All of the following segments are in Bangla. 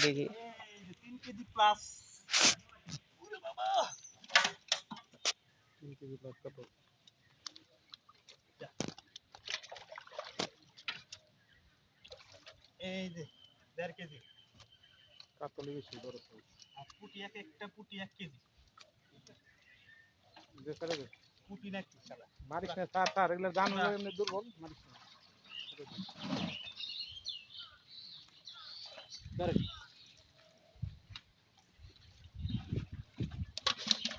দেখি 3 কেজি প্লাস। ওরে বাবা 3 কেজি প্লাস কত? এই যে 1.5 কেজি। কাতলি বেশি বড় সাইজ। আর পুঁটি একটা পুঁটি 1 কেজি। যে করে দে। পুঁটি নাকি শালা। মারিস না স্যার এগুলা জানো এমনি দুর্বল মারিস না। ধরে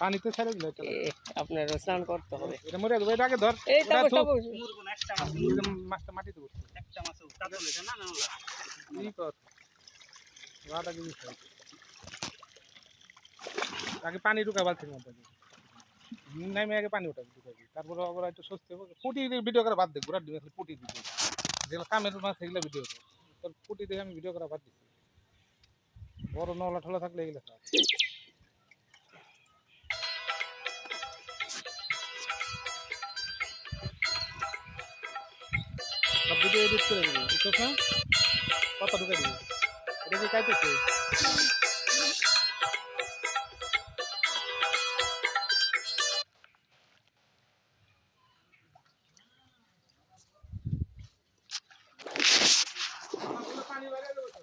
পানিতে ছেড়ে দিলে চলে। আপনার স্নান করতে হবে। এটা মরে যাবে, এটা আগে ধর। এই ওটা তাপস থু। তাপস মুরগো না একটা মাছ। মাছটা মাটিতে বসছে। একটা মাছ কাতল এটা না না ওলা। কি কর? রাত আগে দিছে। আগে পানি ঢুকা বালতির মধ্যে। নাইমে আগে পানি উঠাবি ঢুকাবি। তারপরে আবার একটু স্বস্তি হবে। পুঁটি ভিডিও করে বাদ দে, ঘোড়ার ডিম আছে পুঁটি দিতে। যেগুলো কামের মাছ সেগুলো ভিডিও কর। তোর পুঁটি দেখে আমি ভিডিও করা বাদ দিছি। বড় নলা ঠলা থাকলে এগুলো খা। সব ভিডিও এডিট করে দিবি, বুঝছস না? কথা ঢুকাই দিবি। এটা কি খাইতেছে? পানি বাড়িয়ে দেবো তো।